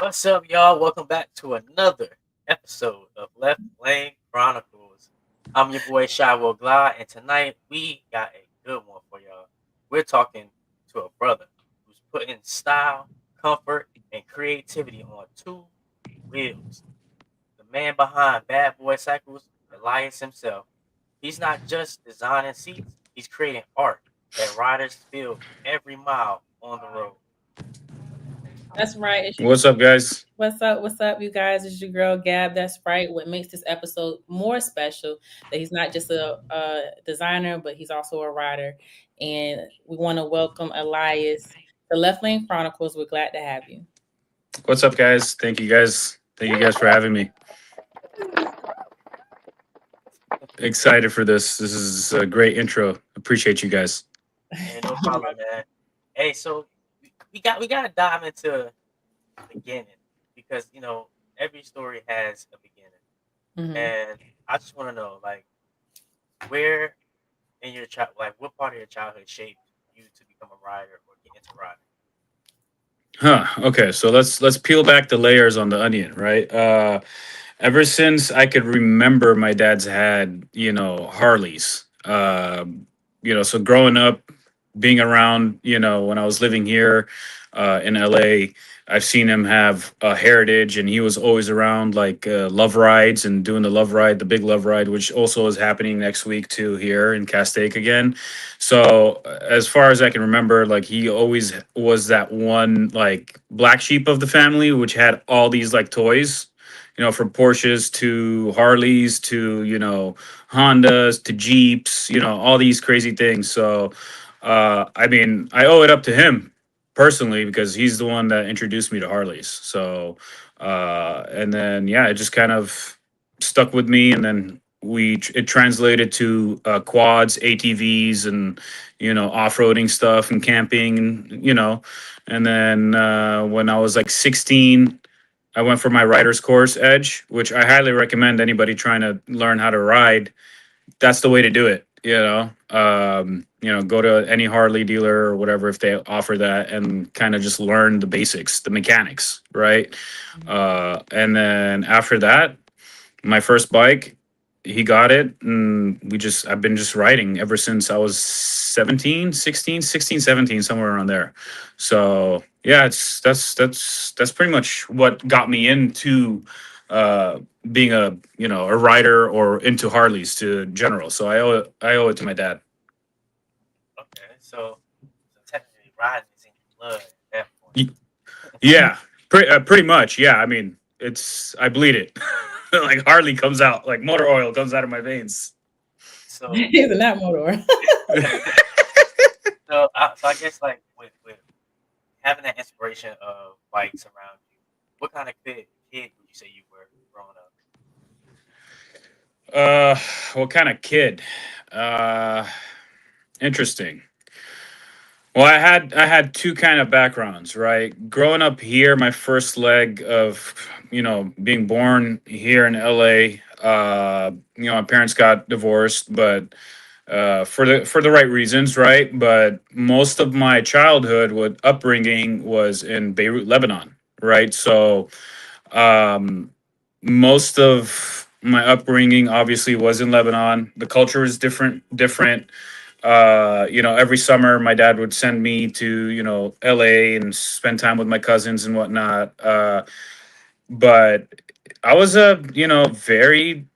What's up, y'all? Welcome back to another episode of Left Lane Chronicles. I'm your boy Shawil, and tonight we got a good one for y'all. We're talking to a brother who's putting style, comfort, and creativity on two wheels. The man behind Bad Boy Cycles, Elias himself. He's not just designing seats; he's creating art that riders feel every mile on the road. That's right. What's up, guys? What's up? What's up, you guys? It's your girl Gab. That's right. What makes this episode more special that he's not just a designer, but he's also a writer. And we want to welcome Elias to Left Lane Chronicles. We're glad to have you. What's up, guys? Thank you, guys. Thank you, guys, for having me. Excited for this. This is a great intro. Appreciate you guys. Hey, no problem, man. Hey, so we gotta dive into the beginning because every story has a beginning, Mhm. and I just want to know where in your child what part of your childhood shaped you to become a writer or get into writing. Huh. Okay, so let's peel back the layers on the onion, right? Ever since I could remember, my dad's had Harleys. So growing up, being around, when I was living here in LA, I've seen him have a heritage, and he was always around like love rides and doing the love ride, the big love ride, which also is happening next week too here in Castaic again. So as far as I can remember, like he always was that one like black sheep of the family, which had all these like toys, from Porsches to Harleys to Hondas to Jeeps, all these crazy things. So I mean, I owe it up to him personally because he's the one that introduced me to Harleys. So, and then yeah, it just kind of stuck with me, and then it translated to quads, ATVs, and off roading stuff and camping, and and then when I was like 16. I went for my rider's course Edge, which I highly recommend anybody trying to learn how to ride. That's the way to do it. Go to any Harley dealer or whatever if they offer that, and kind of just learn the basics, the mechanics, right? And then after that, my first bike, he got it, and I've been just riding ever since I was 17, 16, 16, 17, somewhere around there. So yeah, that's pretty much what got me into uh being a rider or into Harleys to general. So I owe it to my dad. Okay, so technically riding is in your blood at that point. Y- Yeah, pretty much. Yeah, I mean, I bleed it. Like Harley comes out, like motor oil comes out of my veins. So Isn't that motor? so I guess with having that inspiration of bikes around you, what kind of kid would you say you were growing up? Uh, what kind of kid? Uh, Interesting. Well, I had two kind of backgrounds, right? Growing up here, my first leg of being born here in LA. My parents got divorced, but for the right reasons, right? But most of my childhood, with upbringing, was in Beirut, Lebanon, right? So um, most of my upbringing obviously was in Lebanon. The culture is different. Every summer my dad would send me to, LA and spend time with my cousins and whatnot. But I was a, very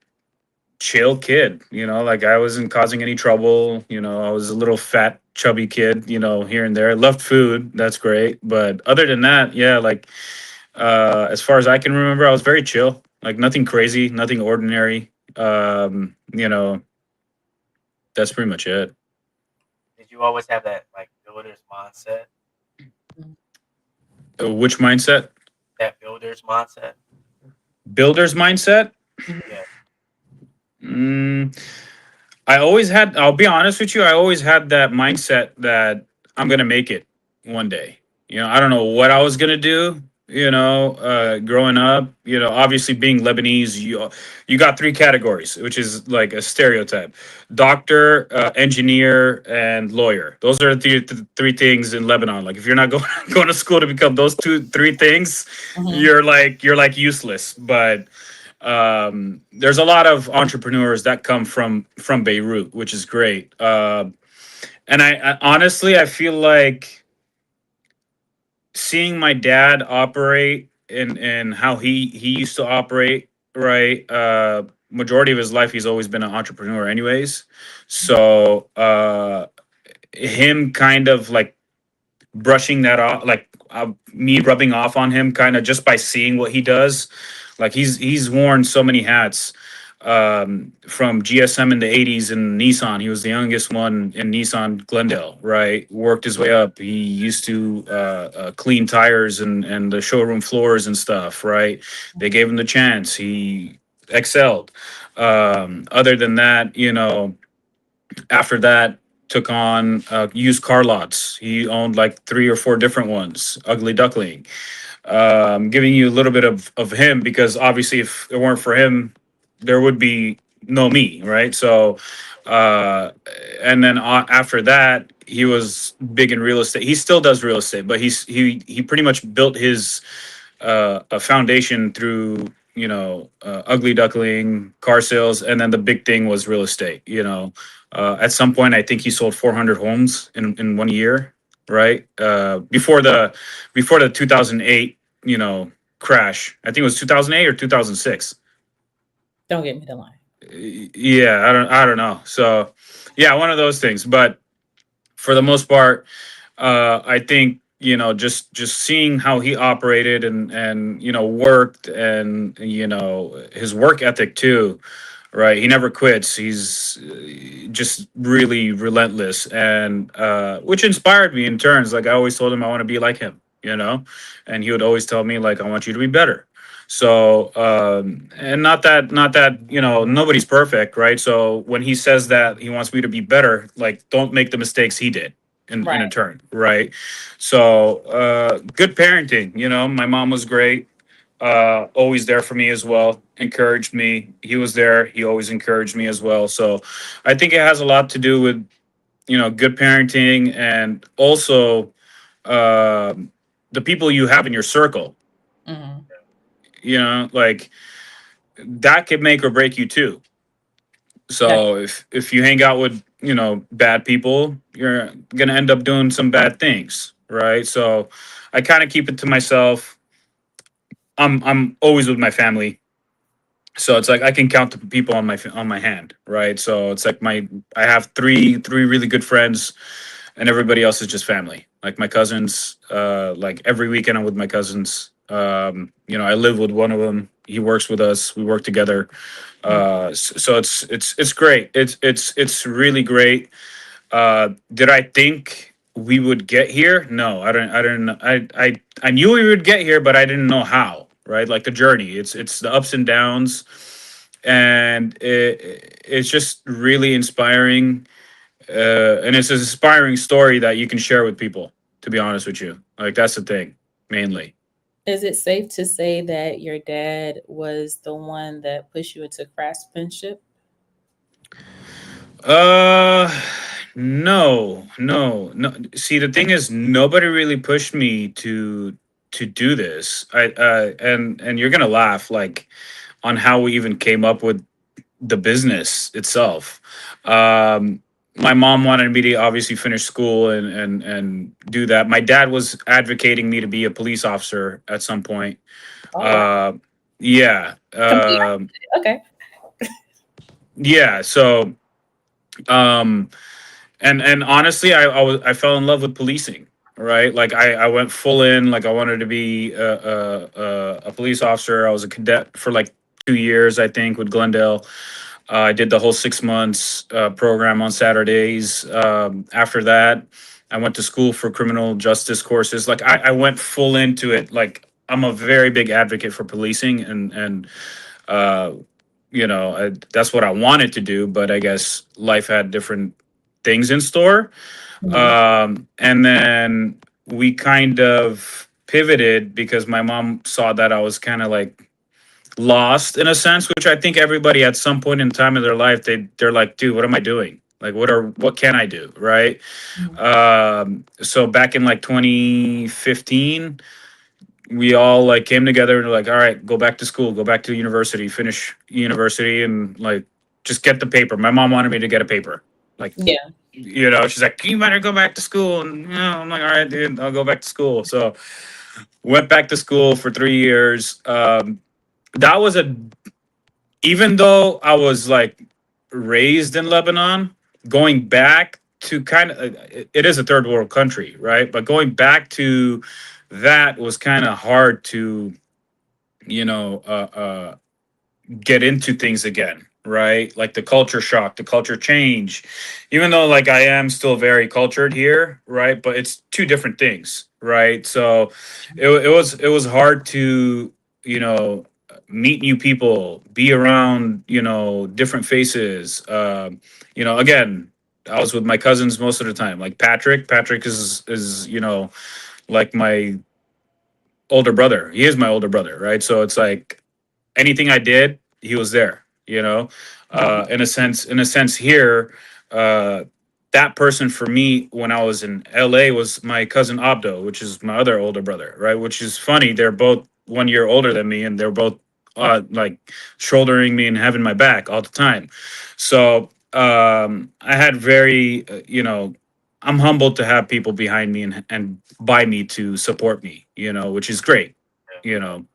chill kid, like I wasn't causing any trouble. I was a little fat, chubby kid, here and there. Loved food. That's great. But other than that, yeah, like, as far as I can remember, I was very chill, like nothing crazy, nothing ordinary. That's pretty much it. Did you always have that builder's mindset? Which mindset? That builder's mindset? Builder's mindset. Yeah. Mm, I'll be honest with you, I always had that mindset that I'm going to make it one day. I don't know what I was going to do, growing up, obviously being Lebanese, you got three categories, which is like a stereotype: doctor, engineer, and lawyer. Those are the three things in Lebanon. Like if you're not going going to school to become those three things, Hmm. you're like useless. But there's a lot of entrepreneurs that come from Beirut, which is great. And I honestly I feel like seeing my dad operate and how he used to operate, right? Majority of his life he's always been an entrepreneur anyways. So him kind of like brushing that off, like me rubbing off on him kind of just by seeing what he does. Like he's worn so many hats, from GSM in the 80s and Nissan. He was the youngest one in Nissan Glendale, right? Worked his way up. He used to clean tires and the showroom floors and stuff, right? They gave him the chance. He excelled. Other than that, after that, took on used car lots. He owned like three or four different ones. Ugly Duckling. Giving you a little bit of him because obviously, if it weren't for him, there would be no me, right? So, uh, and then after that, he was big in real estate. He still does real estate, but he pretty much built his a foundation through ugly duckling, car sales, and then the big thing was real estate. At some point I think he sold 400 homes in 1 year, right? Before the 2008 crash. I think it was 2008 or 2006. Don't get me the line. Yeah, I don't know. So yeah, one of those things. But for the most part, I think just seeing how he operated and worked, and his work ethic too, right? He never quits. He's just really relentless, and which inspired me in turns. Like I always told him I want to be like him, and he would always tell me like I want you to be better. So and not that nobody's perfect, right? So when he says that he wants me to be better, like don't make the mistakes he did in a Right. turn, right? So good parenting. My mom was great, always there for me as well, encouraged me. He was there, he always encouraged me as well. So I think it has a lot to do with good parenting, and also the people you have in your circle. Hmm. Like that could make or break you too. That So if you hang out with bad people, you're gonna end up doing some bad things, right? So I kind of keep it to myself. I'm always with my family, so it's like I can count the people on my hand, right? So it's like I have three really good friends, and everybody else is just family. Like my cousins, like every weekend I'm with my cousins. I live with one of them. He works with us. We work together. So it's great. It's really great. Did I think we would get here? No, I don't. I knew we would get here, but I didn't know how. Right, like the journey. It's the ups and downs, and it's just really inspiring. And it's an inspiring story that you can share with people. To be honest with you, like that's the thing mainly. is it safe to say that your dad was the one that pushed you into craftsmanship? Uh, no, no, no. See, the thing is, nobody really pushed me to do this. And you're gonna laugh like on how we even came up with the business itself. Um, my mom wanted me to obviously finish school and do that. My dad was advocating me to be a police officer at some point. Oh wow. Uh, yeah, Complete opposite. Okay. yeah. So um, and honestly, I fell in love with policing. Right, like I went full in. Like I wanted to be a police officer. I was a cadet for like 2 years, I think, with Glendale. I did the whole 6 months program on Saturdays. After that, I went to school for criminal justice courses. Like I went full into it. Like I'm a very big advocate for policing, and uh, that's what I wanted to do. But I guess life had different things in store. Mhm. And then we kind of. pivoted because my mom saw that I was kind of like lost in a sense, which I think everybody at some point in time in their life they're like, dude, what am I doing? Like, what can I do, right? Mhm. So back in like 2015, we all like came together and like, all right, go back to school, go back to university, finish university, and like just get the paper. My mom wanted me to get a paper, like, Yeah. she's like, you better go back to school, and I'm like, all right, dude, I'll go back to school. So went back to school for 3 years. That was a even though I was like raised in Lebanon, going back to kind of it is a third world country, right? But going back to that was kind of hard to you know uh, uh, get into things again, right? Like the culture shock, the culture change. Even though like I am still very cultured here, right? But it's two different things, right? So it was hard to, you know, meet new people, be around, different faces. Again, I was with my cousins most of the time. Like Patrick. Patrick is like my older brother. He is my older brother, right? So it's like anything I did, he was there. In a sense, here, uh, that person for me when I was in LA was my cousin Abdo, which is my other older brother, right? Which is funny. They're both 1 year older than me, and they're both like shouldering me and having my back all the time. So I had I'm humbled to have people behind me and by me to support me, which is great, Yeah. you know.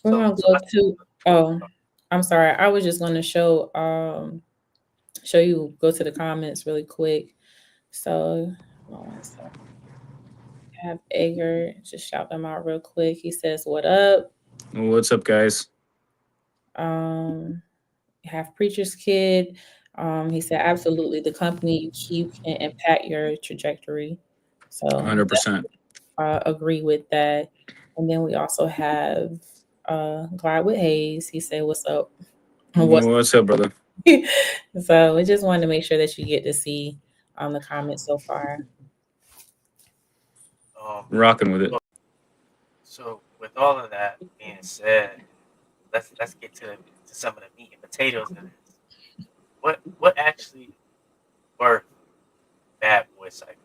We're So gonna so go let's to. Oh, I'm sorry. I was just gonna show you. Go to the comments really quick. So hold on one second. Have Edgar just shout them out real quick. He says, "What up?" What's up, guys? Um, have Preacher's Kid. He said, "Absolutely, the company you keep can impact your trajectory." So 100%. agree with that. And then we also have Glide with Hayes. He said, "What's up?" What's What's up, brother? so we just wanted to make sure that you get to see the comments so far. um Rocking with it. so, so with all of that being said, let's get to some of the meat and potatoes of this. What actually birthed Bad Boy Cycles?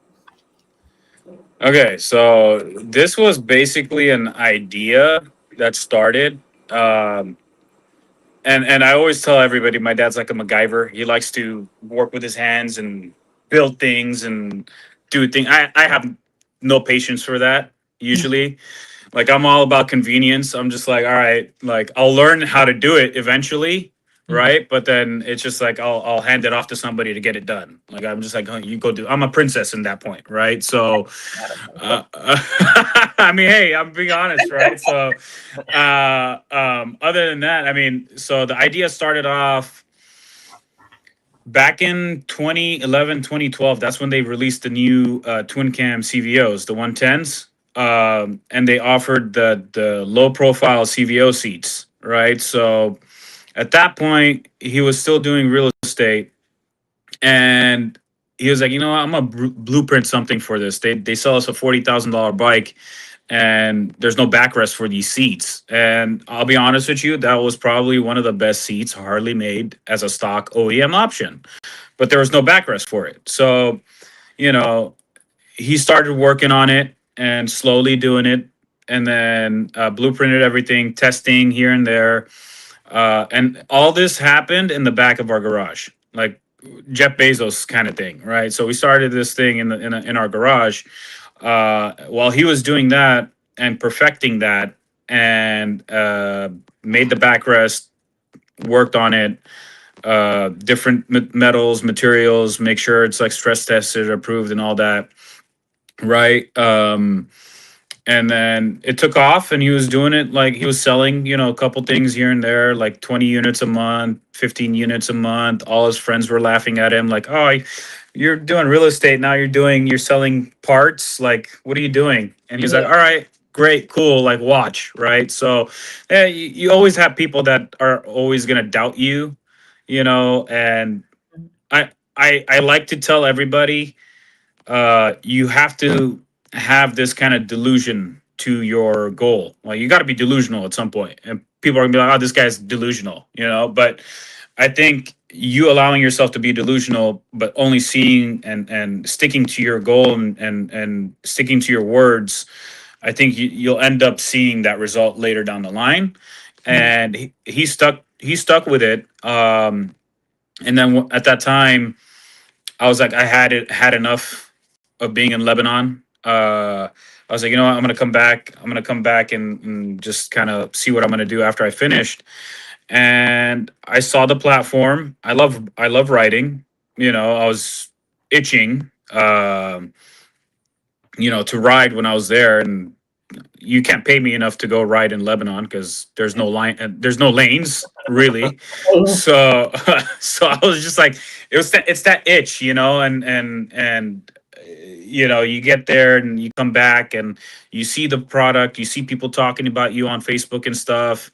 Okay, so this was basically an idea that started. Um, and I always tell everybody my dad's like a MacGyver. He likes to work with his hands and build things and do things. I have no patience for that usually. Like I'm all about convenience. I'm just like, all right, like I'll learn how to do it eventually, Mhm. right? But then it's just like I'll hand it off to somebody to get it done. Like I'm just like, oh, you go do. I'm a princess in that point, right? So, Not a princess. uh, I mean, hey, I'm being honest, right? So, other than that, I mean, so the idea started off back in 2011, 2012. That's when they released the new twin cam CVOs, the 110s. And they offered the low profile CVO seats, right? So at that point, he was still doing real estate, and he was like, you know what, I'm gonna blueprint something for this. They sell us a $40,000 bike, and there's no backrest for these seats. And I'll be honest with you, that was probably one of the best seats Harley made as a stock OEM option, but there was no backrest for it. So you know, he started working on it and slowly doing it, and then blueprinted everything, testing here and there, and all this happened in the back of our garage, like Jeff Bezos kind of thing, right? So we started this thing in our garage. While he was doing that and perfecting that, and made the backrest, worked on it, different metals, materials, make sure it's like stress tested, approved, and all that, right? And then it took off, and he was doing it like he was selling, a couple things here and there, like 20 units a month, 15 units a month. All his friends were laughing at him, like, oh, you're doing real estate now. You're selling parts. Like, what are you doing? And he's like, Yeah. all right, great, cool. Like, watch, right? So, you always have people that are always going to doubt you, and I like to tell everybody, you have to have this kind of delusion to your goal. Like you got to be delusional at some point, and people are gonna be like, "Oh, this guy's delusional," you know. But I think you allowing yourself to be delusional, but only seeing and sticking to your goal and sticking to your words, I think you'll end up seeing that result later down the line. Mhm. And he stuck with it. And then at that time, I was like, I had enough of being in Lebanon. I was like, you know what, I'm gonna come back. I'm gonna come back and just kind of see what I'm gonna do after I finished. And I saw the platform. I love writing. You know, I was itching, to ride when I was there, and you can't pay me enough to go ride in Lebanon because there's no lanes really. So so I was just like, it's that itch, and you get there and you come back and you see the product, you see people talking about you on Facebook and stuff,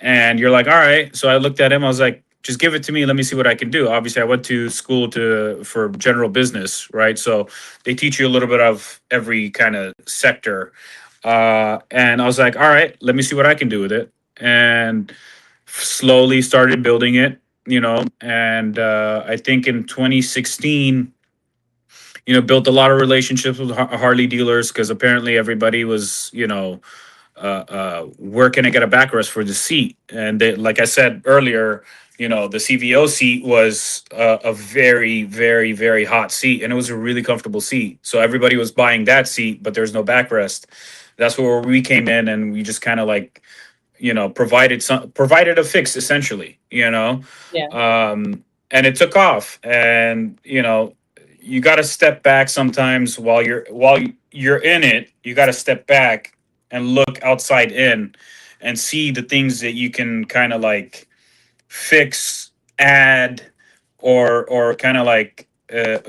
and you're like, all right. So I looked at him, I was like, just give it to me, let me see what I can do. Obviously I went to school to for general business, right? So they teach you a little bit of every kind of sector, and I was like, all right, let me see what I can do with it. And slowly started building it, and I think in 2016, built a lot of relationships with Harley dealers because apparently everybody was, where can I get a backrest for the seat? And they, like I said earlier, the CVO seat was a very, very, very hot seat, and it was a really comfortable seat. So everybody was buying that seat, but there's no backrest. That's where we came in, and we just kind of like, provided a fix essentially, Yeah. and it took off. And you got to step back sometimes while you're in it. You got to step back and look outside in and see the things that you can kind of like fix, add, or kind of like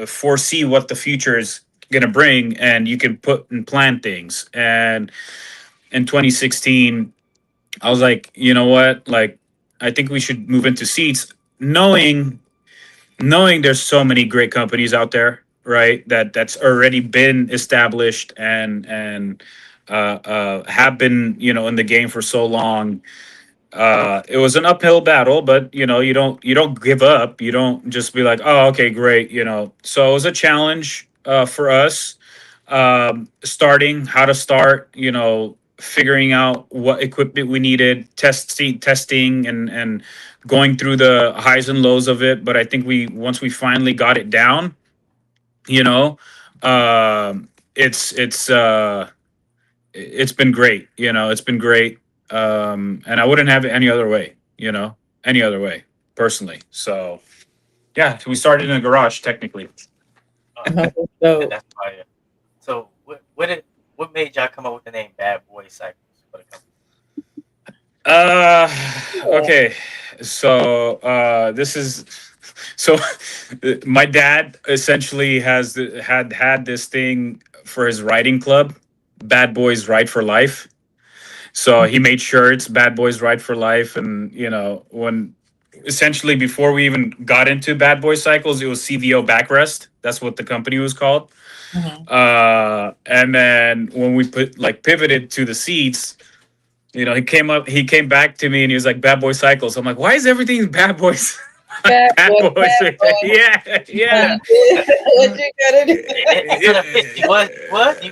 foresee what the future is going to bring, and you can put and plan things. And in 2016, I was like, you know what? Like, I think we should move into seats, knowing there's so many great companies out there, right? That's already been established and have been, in the game for so long. It was an uphill battle, but you don't give up. You don't just be like, oh, okay, great. So it was a challenge for us, starting how to start. Figuring out what equipment we needed, testing, and going through the highs and lows of it. But I think we once we finally got it down, you know, it's been great. It's been great. And I wouldn't have it any other way. Any other way, personally. So yeah, we started in a garage technically. Yeah, So that's fire. So what made y'all come up with the name Bad Boy Cycles for the company? Uh, yeah. okay. So this is so my dad essentially had this thing for his writing club, Bad Boys Ride for Life. So he made shirts, Bad Boys Ride for Life, and when essentially before we even got into Bad Boy Cycles, it was CVO Backrest. That's what the company was called. Mhm. And then when we pivoted to the seats, he came back to me and he was like, Bad Boy Cycles. I'm like, why is everything Bad Boys? Bad Bad boy, Boys. bad boy. Yeah, yeah. What you gotta do? It kind of fit. You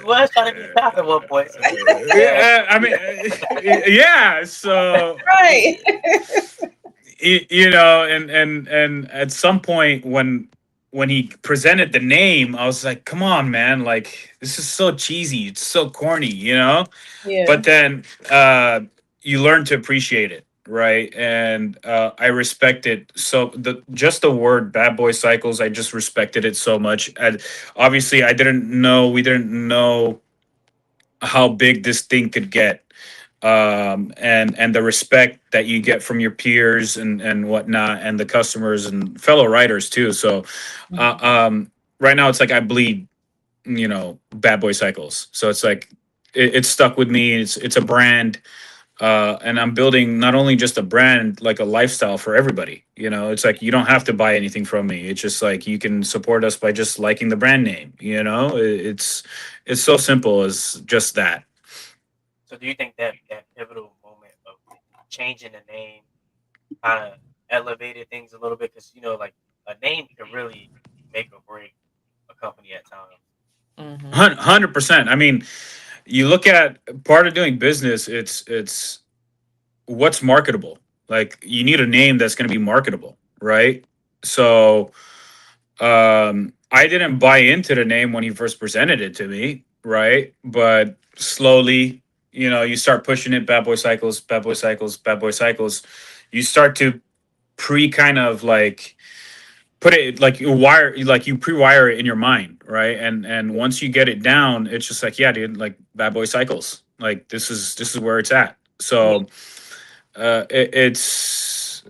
was trying to be cocky at one point. So yeah, Yeah, I mean, yeah. So, Right. and at some point when he presented the name, I was like, come on, man, like this is so cheesy, it's so corny. Yeah. But then you learn to appreciate it, right? And I respect it. So the word Bad Boy Cycles, I just respected it so much. And obviously we didn't know how big this thing could get, and the respect that you get from your peers and whatnot, and the customers and fellow writers too. So uh, Mhm. um right now it's like I bleed, Bad Boy Cycles. So it's like it's stuck with me. It's a brand, and I'm building not only just a brand, like a lifestyle for everybody. It's like you don't have to buy anything from me. It's just like you can support us by just liking the brand name. It's so simple as just that. So do you think that that pivotal moment of changing the name kind of elevated things a little bit? Because like a name can really make or break a company at times. 100%. I mean, you look at part of doing business. It's what's marketable. Like you need a name that's going to be marketable, right? So I didn't buy into the name when he first presented it to me, right? But slowly, you start pushing it. Bad Boy Cycles, Bad Boy Cycles, Bad Boy Cycles. You start to pre kind of like put it like you wire, like you pre-wire it in your mind, right? And once you get it down, it's just like, yeah, dude, like Bad Boy Cycles, like this is where it's at. Yeah. So it's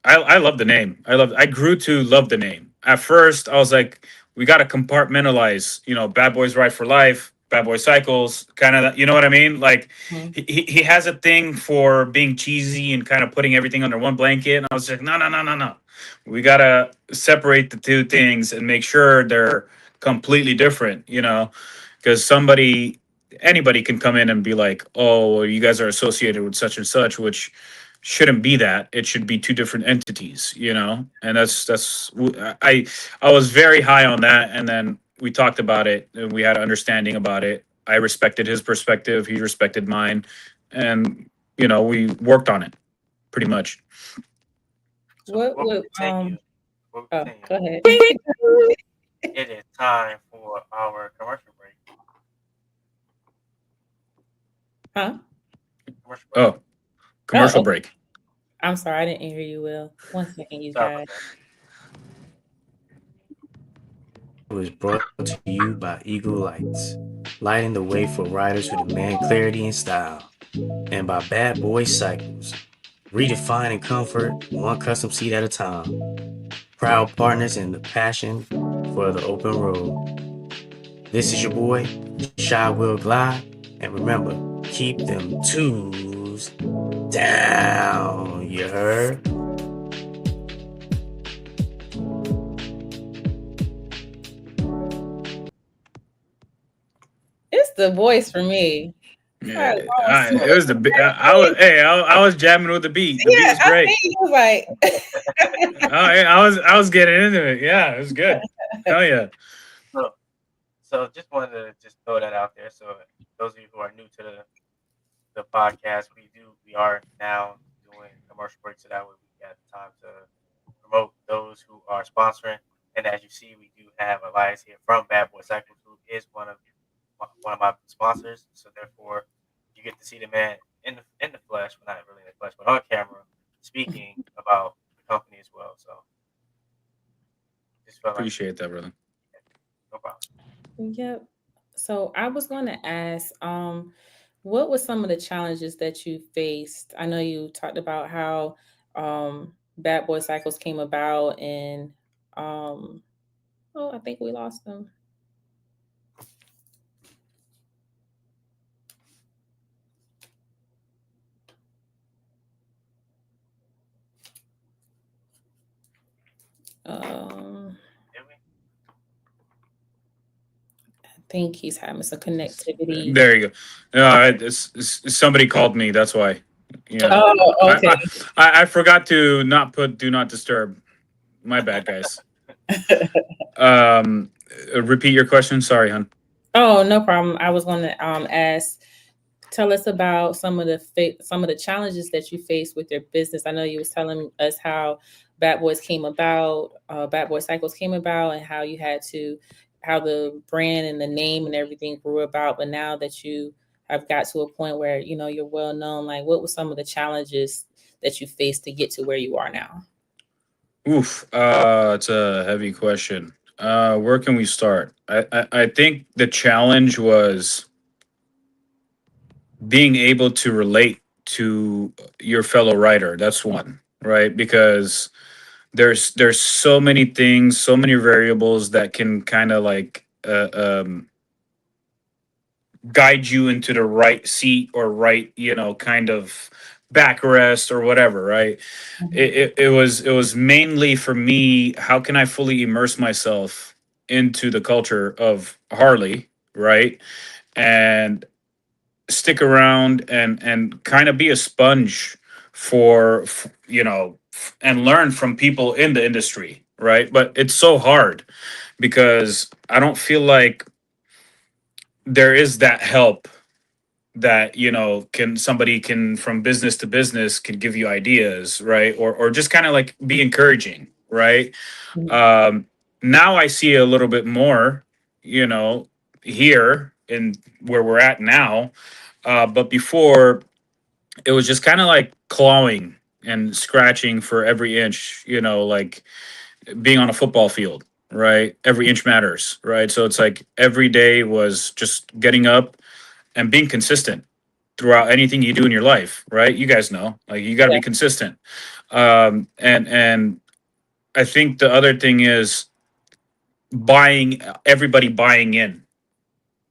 I love the name. I grew to love the name. At first, I was like, we got to compartmentalize. Bad Boys Ride for Life, Bad Boy Cycles, kind of. You know what I mean? Like Mhm. he has a thing for being cheesy and kind of putting everything under one blanket. And I was like, no, no, no, no, no. We gotta separate the two things and make sure they're completely different. Because anybody can come in and be like, oh, you guys are associated with such and such, which shouldn't be that. It should be two different entities. And that's I was very high on that, and then we talked about it and we had understanding about it. I respected his perspective, he respected mine, and we worked on it pretty much. So What would before we oh, continue, go ahead. it is time for our commercial break. Huh? Commercial break. Oh, Oh, commercial okay. break. I'm sorry, I didn't hear you well. 1 second, you Sorry about guys. that. Was brought to you by Eagle Lights, lighting the way for riders who demand clarity and style, and by Bad Boy Cycles, redefining comfort one custom seat at a time. Proud partners in the passion for the open road. This is your boy, Shawil Glide, and remember, keep them twos down, you heard? It's the voice for me. Yeah, Sorry, wrong it was I was jamming with the beat. The beat Yeah, was I great. think you was like, Oh, yeah, I was getting into it. Yeah, it was good. Hell yeah. So, so just wanted to just throw that out there. So those of you who are new to the podcast, we are now doing commercial breaks, so that way we got time to promote those who are sponsoring. And as you see, we do have Elias here from Bad Boy Cycles, who is one of my sponsors. So therefore, you get to see the man in the flesh, well, not really in the flesh, but on camera, speaking about the company as well. So just felt like Appreciate that, brother. no problem. yep. So I was going to ask, what were some of the challenges that you faced? I know you talked about how Bad Boy Cycles came about, and oh, I think we lost them. Did we? I think he's having some connectivity. There you go. All right, somebody called me. That's why. Yeah, Oh, I, okay. I I forgot to not put do not disturb. My bad, guys. Um, repeat your question. Sorry, hon. Oh, no problem. I was going to ask, tell us about some of the challenges that you faced with your business. I know you was telling us how Bad Boy Cycles came about, and how you had to, how the brand and the name and everything grew about. But now that you have got to a point where you're well known, like what were some of the challenges that you faced to get to where you are now? Oof. It's a heavy question. Where can we start? I think the challenge was being able to relate to your fellow writer. That's one, right? Because there's so many things, so many variables that can kind of like guide you into the right seat or right, kind of backrest or whatever, right? It was mainly for me, how can I fully immerse myself into the culture of Harley, right? And stick around and kind of be a sponge for and learn from people in the industry, right? But it's so hard because I don't feel like there is that help that can somebody can from business to business can give you ideas, right? Or just kind of like be encouraging, right? Mhm. um Now I see a little bit more, you know here in where we're at now. But before, it was just kind of like clawing and scratching for every inch, like being on a football field, right? Every inch matters, right? So it's like every day was just getting up and being consistent throughout anything you do in your life, right? You guys know, like you got to Yeah. be consistent. And I think the other thing is everybody buying in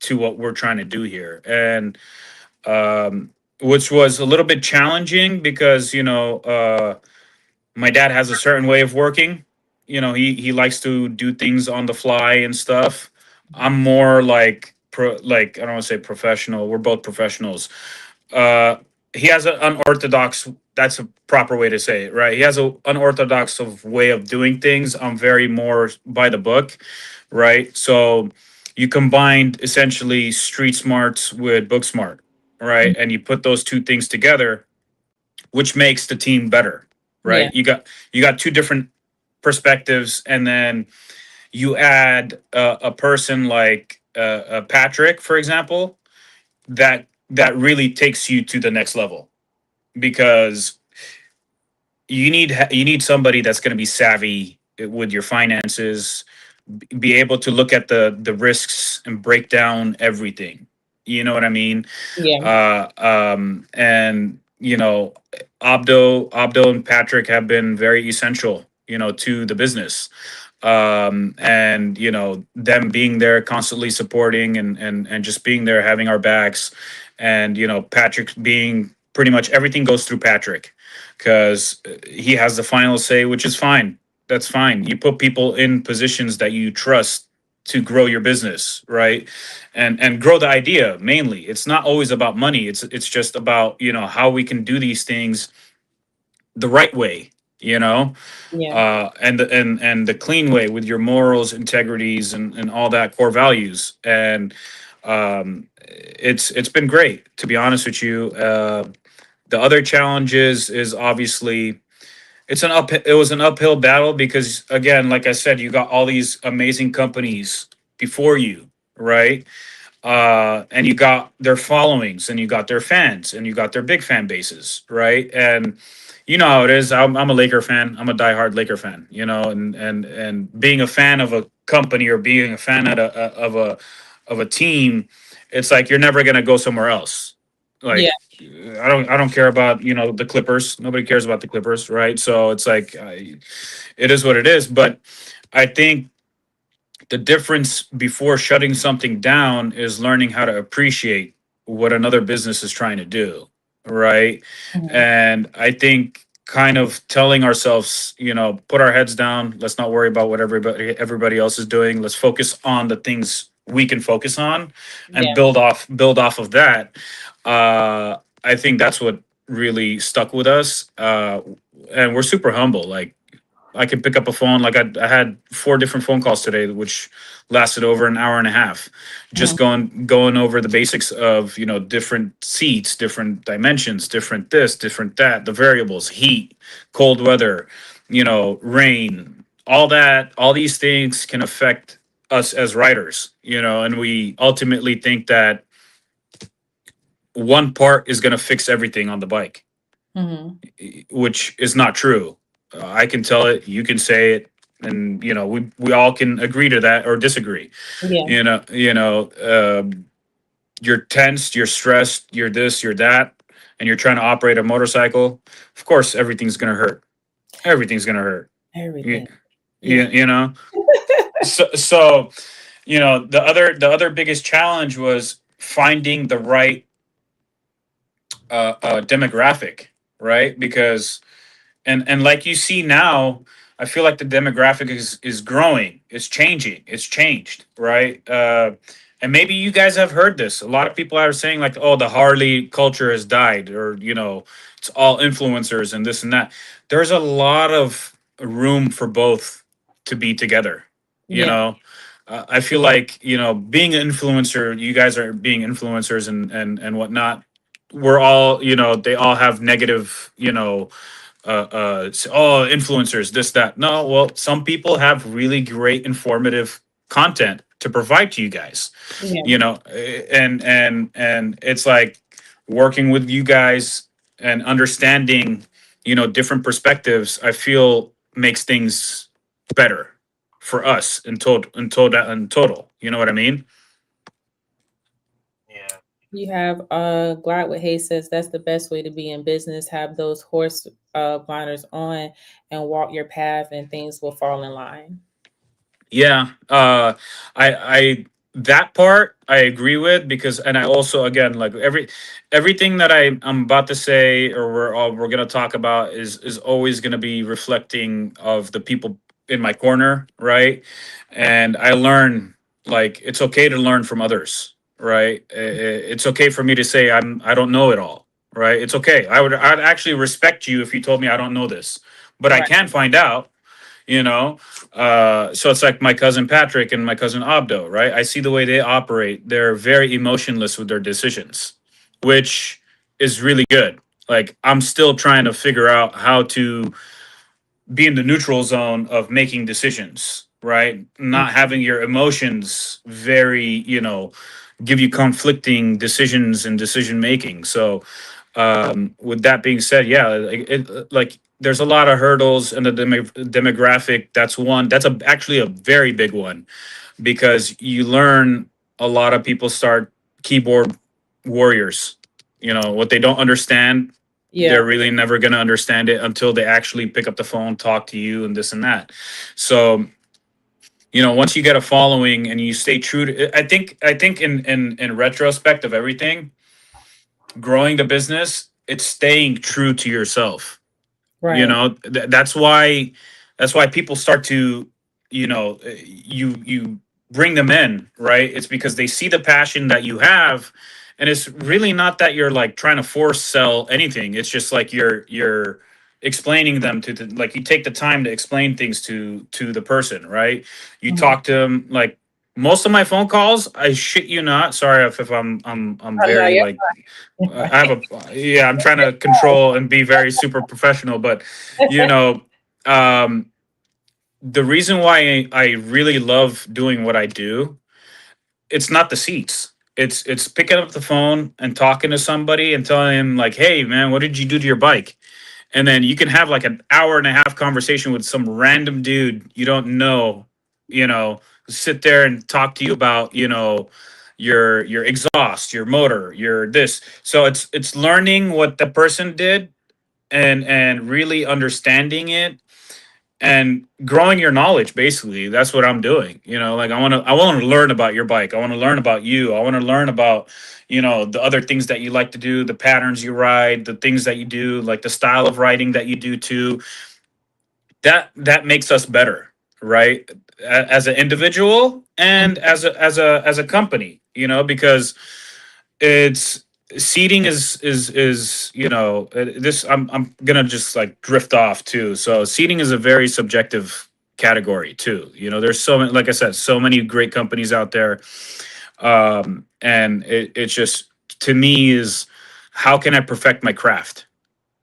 to what we're trying to do here, and which was a little bit challenging because my dad has a certain way of working. He likes to do things on the fly and stuff. I'm more like like I don't want to say professional. We're both professionals. uh he has an unorthodox, that's a proper way to say it, right? He has a unorthodox of way of doing things. I'm very more by the book, right? So you combined essentially street smarts with book smart, right? And you put those two things together, which makes the team better, Yeah. right? You got two different perspectives, and then you add a person like Patrick, for example, that really takes you to the next level, because you need somebody that's going to be savvy with your finances, be able to look at the risks and break down everything. You know what I mean? Yeah. And Abdo and Patrick have been very essential, to the business. And them being there, constantly supporting and just being there, having our backs. And Patrick being, pretty much everything goes through Patrick, because he has the final say, which is fine. That's fine. You put people in positions that you trust to grow your business, right? And grow the idea. Mainly, it's not always about money. It's just about how we can do these things the right way, you know Yeah. and the clean way, with your morals, integrities, and all that core values. And it's been great, to be honest with you. The other challenges is obviously, it was an uphill battle, because again, like I said, you got all these amazing companies before you, right? And you got their followings, and you got their fans, and you got their big fan bases, right? And you know how it is. I'm a Laker fan. I'm a diehard Laker fan. And being a fan of a company, or being a fan of a team, it's like you're never gonna go somewhere else. Yeah. Like, I don't care about the Clippers. Nobody cares about the Clippers, right? So it's like, it is what it is. But I think the difference before shutting something down is learning how to appreciate what another business is trying to do, right? Mhm. And I think kind of telling ourselves, put our heads down, let's not worry about what everybody else is doing, let's focus on the things we can focus on, and Yeah. build off of that. I think that's what really stuck with us. And we're super humble. Like, I can pick up a phone. Like, I had 4 different phone calls today, which lasted over an hour and a half, just Mhm. going over the basics of different seats, different dimensions, different this, different that, the variables, heat, cold weather, rain, all that. All these things can affect us as riders, and we ultimately think that one part is going to fix everything on the bike, Mhm. which is not true. I can tell it, you can say it, and we all can agree to that or disagree. Yeah. You're tense, you're stressed, you're this, you're that, and you're trying to operate a motorcycle. Of course, everything's gonna hurt. Everything's gonna hurt. You, Everything. you, Yeah. you know. So the other biggest challenge was finding the right demographic, right? Because and like you see now, I feel like the demographic is growing, it's changing, it's changed, right? And maybe you guys have heard this. A lot of people are saying like, "Oh, the Harley culture has died," or it's all influencers and this and that. There's a lot of room for both to be together. You Yeah. know, I feel like being an influencer. You guys are being influencers and whatnot. We're all they all have negative oh, influencers, this, that. No, well, some people have really great informative content to provide to you guys, Yeah. and it's like working with you guys and understanding, different perspectives. I feel makes things better for us in total. You know what I mean? Yeah. You have Glide with Hay says that's the best way to be in business. Have those horse blinders on and walk your path, and things will fall in line. Yeah, I that part I agree with because, and I also again like everything that I'm about to say or we're gonna talk about is always gonna be reflecting of the people in my corner, right? And I learn like it's okay to learn from others, right? It's okay for me to say I don't know it all, right? It's okay. I'd actually respect you if you told me I don't know this, but I Right. can find out, you know so it's like my cousin Patrick and my cousin Abdo, right? I see the way they operate. They're very emotionless with their decisions, which is really good. Like I'm still trying to figure out how to be in the neutral zone of making decisions, right? Not having your emotions very, give you conflicting decisions and decision making. So with that being said, yeah, like there's a lot of hurdles and the demographic. That's one. That's actually a very big one because you learn a lot of people start keyboard warriors. What they don't understand, Yeah. they're really never going to understand it until they actually pick up the phone, talk to you, and this and that. So once you get a following and you stay true to, I think in retrospect of everything, growing the business, it's staying true to yourself. Right. That's why people start to, you bring them in, right? It's because they see the passion that you have, and it's really not that you're like trying to force sell anything. It's just like you're explaining them like you take the time to explain things to the person, right? You Mhm. talk to them like most of my phone calls, I shit you not. Sorry if I'm Oh no, very you're like I have yeah, I'm trying to control and be very super professional, but you know, um, the reason why I really love doing what I do, it's not the seats. It's picking up the phone and talking to somebody and telling him like, "Hey, man, what did you do to your bike?" And then you can have like an hour and a half conversation with some random dude you don't know, you know, sit there and talk to you about, your exhaust, your motor, your this. So it's learning what the person did and really understanding it and growing your knowledge. Basically that's what I'm doing. Like I want to learn about your bike. I want to learn about you. I want to learn about the other things that you like to do, the patterns you ride, the things that you do, like the style of riding that you do too. That makes us better, right? As an individual and as a company, because it's seating is this. I'm gonna just like drift off too. So seating is a very subjective category too. There's so many, like I said, so many great companies out there, and it's just, to me, is how can I perfect my craft.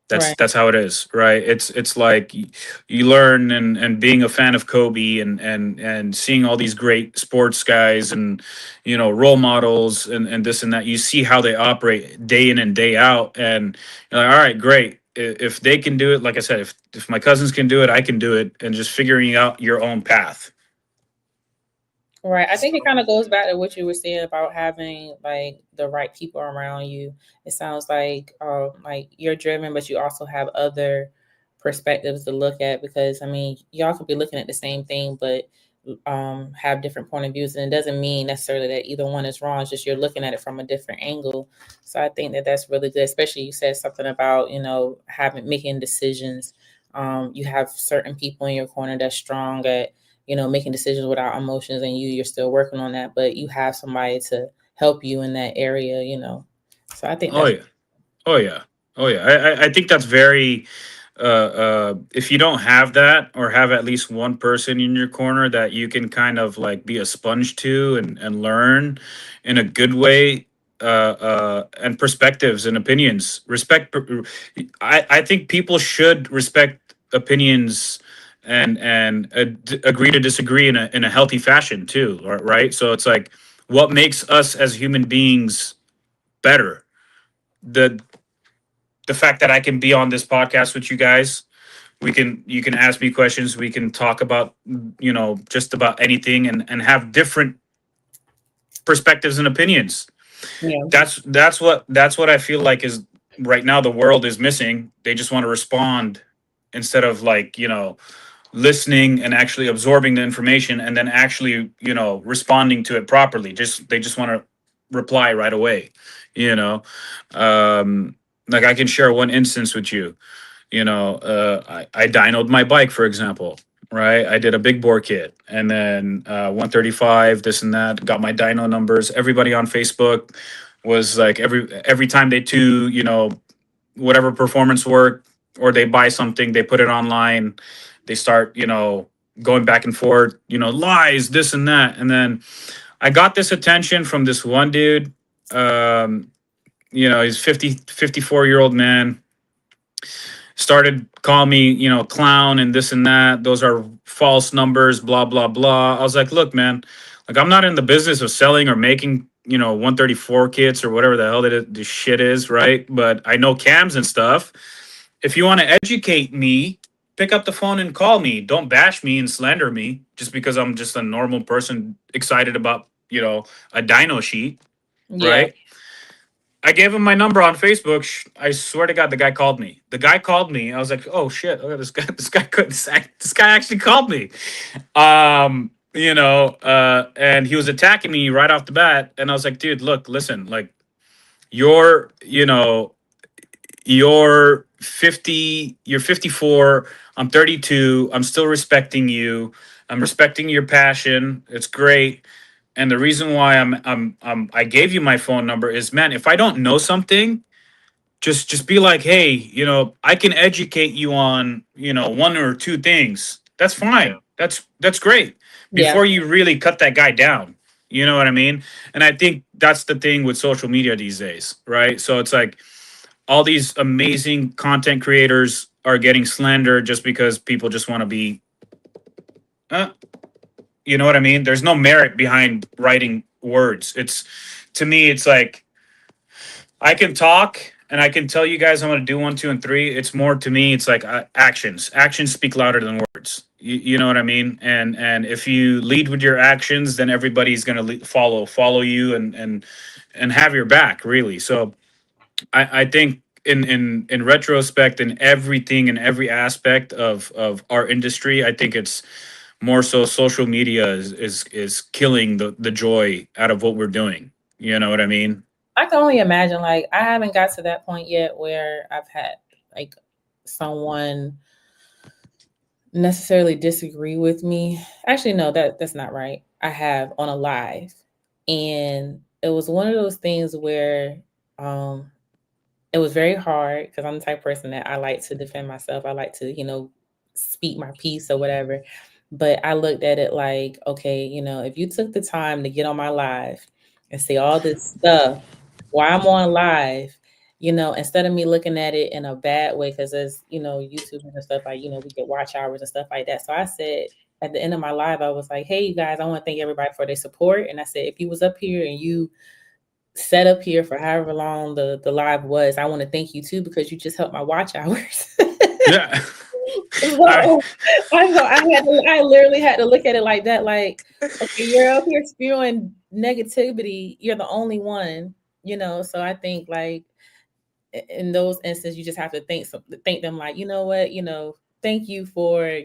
That's Right. that's how it is, right? It's like you learn, and being a fan of Kobe and seeing all these great sports guys and role models and this and that. You see how they operate day in and day out, and you're like, all right, great. If they can do it, like I said, if my cousins can do it, I can do it. And just figuring out your own path. Right. I think it So kind of goes back to what you were saying about having like the right people around you. It sounds like you're driven, but you also have other perspectives to look at because I mean, y'all could be looking at the same thing, but have different point of views, and it doesn't mean necessarily that either one is wrong. It's just you're looking at it from a different angle. So I think that that's really good. Especially you said something about having making decisions. You have certain people in your corner that's strong at making decisions without emotions, and you're still working on that, but you have somebody to help you in that area. So I think Oh that's yeah. Oh yeah. Oh yeah. I think that's very if you don't have that or have at least one person in your corner that you can kind of like be a sponge to and learn in a good way, and perspectives and opinions. I think people should respect opinions and agree to disagree in a healthy fashion too, right? So it's like what makes us as human beings better. The the fact that I can be on this podcast with you guys. You can ask me questions. We can talk about just about anything and have different perspectives and opinions. yeah, That's what I feel like is right now the world is missing. They just want to respond instead of like listening and actually absorbing the information and then actually responding to it properly. They just want to reply right away. You know, like I can share one instance with you. I dynoed my bike, for example, right? I did a big bore kit and then 135, this and that, got my dyno numbers. Everybody on Facebook was like, every time they do, whatever performance work or they buy something, they put it online, they start, going back and forth, lies, this and that. And then I got this attention from this one dude. Um, he's 54-year-old man, started calling me, clown and this and that. Those are false numbers, blah, blah, blah. I was like, look, man, like I'm not in the business of selling or making, 134 kits or whatever the hell this shit is, right? But I know cams and stuff. If you want to educate me, pick up the phone and call me. Don't bash me and slander me just because I'm just a normal person excited about, a dyno sheet, yeah, right? I gave him my number on Facebook. I swear to God, the guy called me. The guy called me. I was like, "Oh shit! Look at this guy. This guy actually called me." And he was attacking me right off the bat. And I was like, "Dude, look, listen. Like, you're, you're 50. You're 54. I'm 32. I'm still respecting you. I'm respecting your passion. It's great. And the reason why I gave you my phone number is, man, if I don't know something, just be like, hey, I can educate you on, one or two things. That's Yeah. fine. That's great. yeah. Before you really cut that guy down. You know what I mean? And I think that's the thing with social media these days, right? So it's like all these amazing content creators are getting slandered just because people just want to be, uh, you know what I mean? There's no merit behind writing words. To me, it's like I can talk and I can tell you guys I'm going to do one, two, and three. It's more to me. It's like actions. Actions speak louder than words. You know what I mean? And if you lead with your actions, then everybody's going to follow you and have your back. Really. So I think in retrospect, in everything, in every aspect of our industry, I think it's more so social media is killing the joy out of what we're doing. You know what I mean? I can only imagine. Like, I haven't got to that point yet where I've had like someone necessarily disagree with me. Actually, no, that's not right. I have on a live, and it was one of those things where um it was very hard because I'm the type of person that I like to defend myself. I like to, speak my piece or whatever. But I looked at it like, okay, if you took the time to get on my live and say all this stuff while I'm on live, instead of me looking at it in a bad way, because as YouTube and stuff like, we get watch hours and stuff like that. So I said at the end of my live, I was like, hey, you guys, I want to thank everybody for their support. And I said, if you was up here and you set up here for however long the live was, I want to thank you too, because you just helped my watch hours. Yeah. I, So I literally had to look at it like that. Like, okay, you're up here spewing negativity. You're the only one, So I think like in those instances, you just have to thank them. Like, you know what, thank you for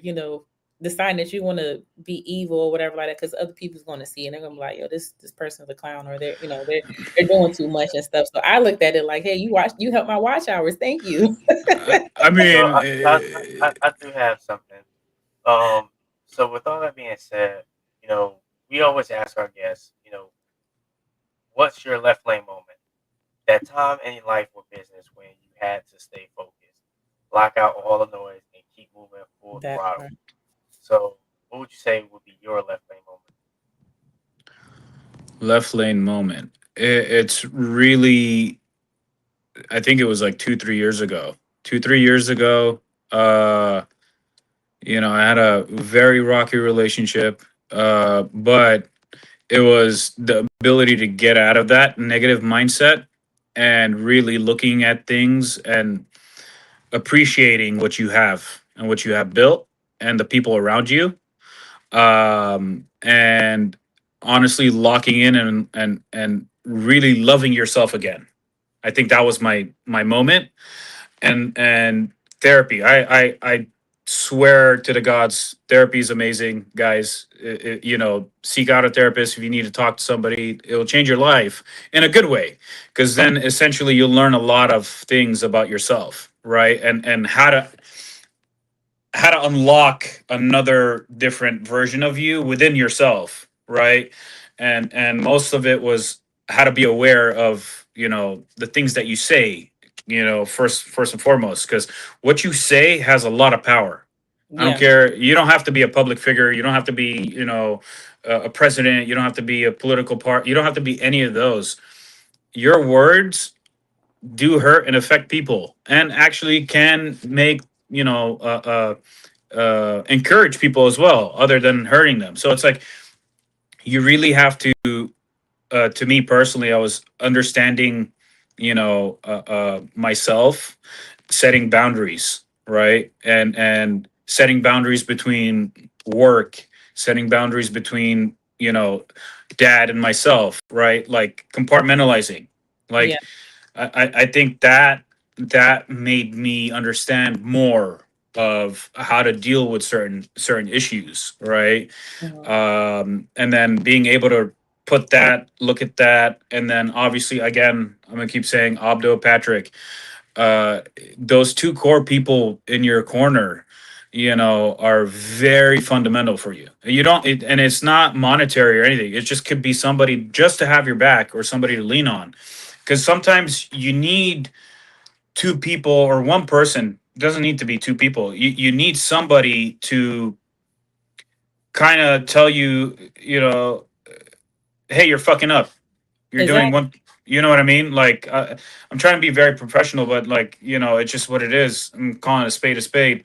deciding that you want to be evil or whatever like that, because other people's going to see and they're going to be like, yo, this person's a clown, or they're doing too much and stuff. So I looked at it like, hey, you helped my watch hours. Thank you. I So mean, I do have something. Um, So with all that being said, you know, we always ask our guests, you know, what's your left lane moment? That time in your life or business when you had to stay focused, block out all the noise, and keep moving full That throttle. part. So, what would you say would be your left lane moment? Left lane moment. It's really, I think it was like 2, 3 years ago. 2, 3 years ago, uh, I had a very rocky relationship, but it was the ability to get out of that negative mindset and really looking at things and appreciating what you have and what you have built and the people around you, and honestly locking in and really loving yourself again. I think that was my moment. And therapy, I swear to the gods, therapy is amazing, guys. Seek out a therapist if you need to talk to somebody. It will change your life in a good way, because then essentially you'll learn a lot of things about yourself, right? And how to unlock another different version of you within yourself, right? And most of it was how to be aware of, the things that you say, first and foremost, because what you say has a lot of power. I don't Yeah, care. You don't have to be a public figure. You don't have to be, a president. You don't have to be a political part. You don't have to be any of those. Your words do hurt and affect people, and actually can make, encourage people as well, other than hurting them. So it's like you really have to. To me personally, I was understanding, myself, setting boundaries, right, and setting boundaries between work, setting boundaries between, dad and myself, right, like compartmentalizing, yeah, like I think that made me understand more of how to deal with certain issues, right? mhm, And then being able to put that, look at that, and then obviously again, I'm gonna keep saying Abdo, Patrick, uh, those two core people in your corner, are very fundamental for you. You don't, and it's not monetary or anything. It just could be somebody just to have your back or somebody to lean on, because sometimes you need two people or one person. It doesn't need to be two people. You need somebody to kind of tell you, hey, you're fucking up. You're doing exactly. one. You know what I mean? Like, I'm trying to be very professional, but like, it's just what it is. I'm calling a spade a spade.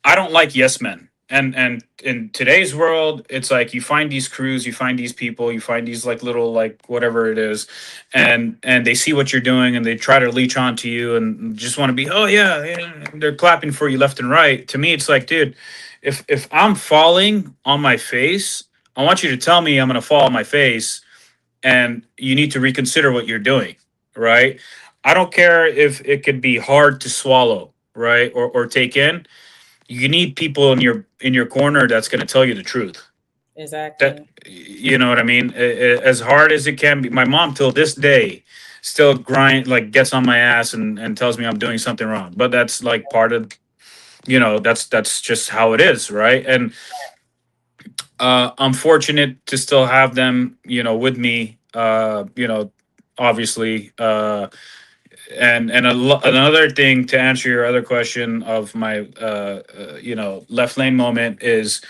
I don't like yes men. And in today's world, it's like you find these crews, you find these people, you find these like little like whatever it is, and they see what you're doing and they try to leech onto you and just want to be, oh yeah, yeah, they're clapping for you left and right. To me, it's like, dude, if I'm falling on my face, I want you to tell me I'm gonna fall on my face, and you need to reconsider what you're doing, right? I don't care if it could be hard to swallow, right, or take in. You need people in your corner that's going to tell you the truth. That, Exactly. you know what I mean? As hard as it can be, my mom till this day still grind, like gets on my ass and tells me I'm doing something wrong. But that's like part of, that's just how it is, right? And I'm fortunate to still have them, with me. Obviously, and another thing to answer your other question of my left lane moment is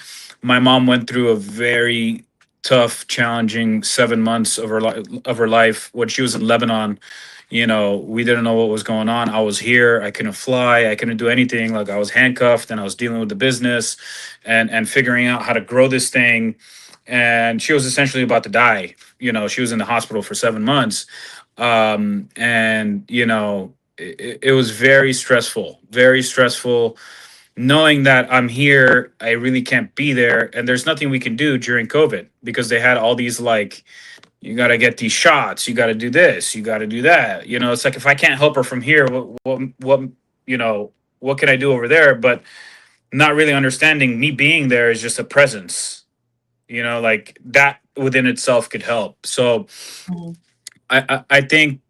my mom went through a very tough, challenging 7 months of her life when she was in Lebanon. We didn't know what was going on. I was here. I couldn't fly. I couldn't do anything. Like, I was handcuffed and I was dealing with the business and figuring out how to grow this thing. And she was essentially about to die. She was in the hospital for 7 months. And it was very stressful knowing that I'm here. I really can't be there, and there's nothing we can do during COVID because they had all these like, you got to get these shots, you got to do this, you got to do that. It's like, if I can't help her from here, you know what can I do over there? But not really understanding me being there is just a presence, like that within itself could help. So Mhm. I think,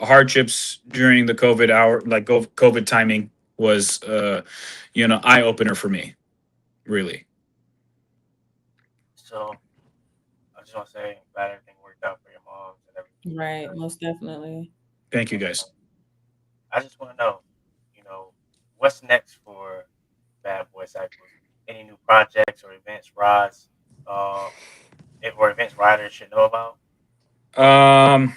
hardships during the COVID hour, like COVID timing. was eye opener for me, really. So I just want to say, glad everything worked out for your moms and everything. Right, most definitely. Thank you, And guys. I just want to know, you know, what's next for Bad Boy Cycles? Any new projects or events Roz, uh, or events riders should know about? Um,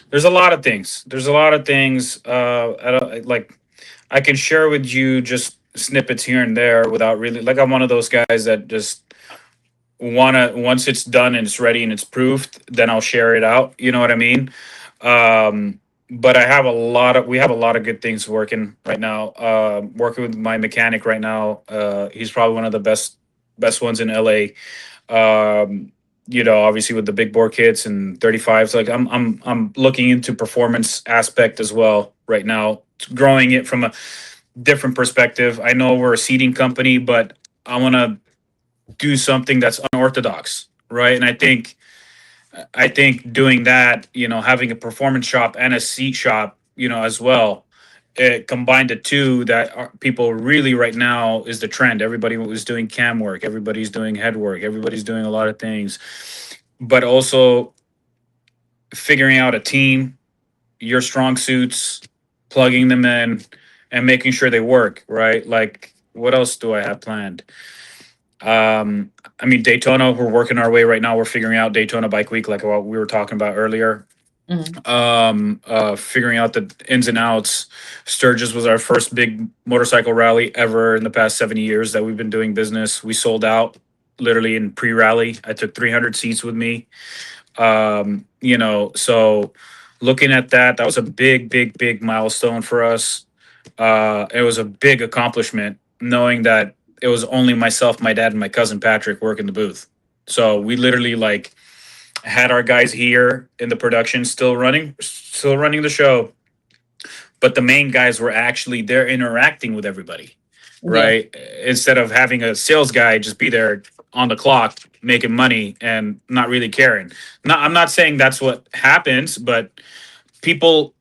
there's a lot of things. There's a lot of things. I don't, like I can share with you just snippets here and there without really like I'm one of those guys that just wanna once it's done and it's ready and it's proofed, then I'll share it out. You know what I mean? Um, but we have a lot of good things working right now. Working with my mechanic right now. He's probably one of the best ones in LA. Um, obviously with the big bore kits and 35s, like I'm looking into performance aspect as well right now, growing it from a different perspective. I know we're a seating company, but I want to do something that's unorthodox, right? And I think doing that, having a performance shop and a seat shop, as well, it combined the two that are, people really right now is the trend. Everybody was doing cam work, everybody's doing head work, everybody's doing a lot of things, but also figuring out a team, your strong suits, plugging them in, and making sure they work, right? Like, what else do I have planned? Um, I mean, Daytona, we're working our way right now. We're figuring out Daytona Bike Week, like what we were talking about earlier. Mhm. Figuring out the ins and outs. Sturgis was our first big motorcycle rally ever in the past 70 years that we've been doing business. We sold out literally in pre-rally. I took 300 seats with me. So looking at that, that was a big, big, big milestone for us. It was a big accomplishment knowing that it was only myself, my dad, and my cousin Patrick working the booth. So we literally like had our guys here in the production still running the show, but the main guys were actually there interacting with everybody, Yeah, right? Instead of having a sales guy just be there on the clock making money and not really caring. Not, I'm not saying that's what happens, but people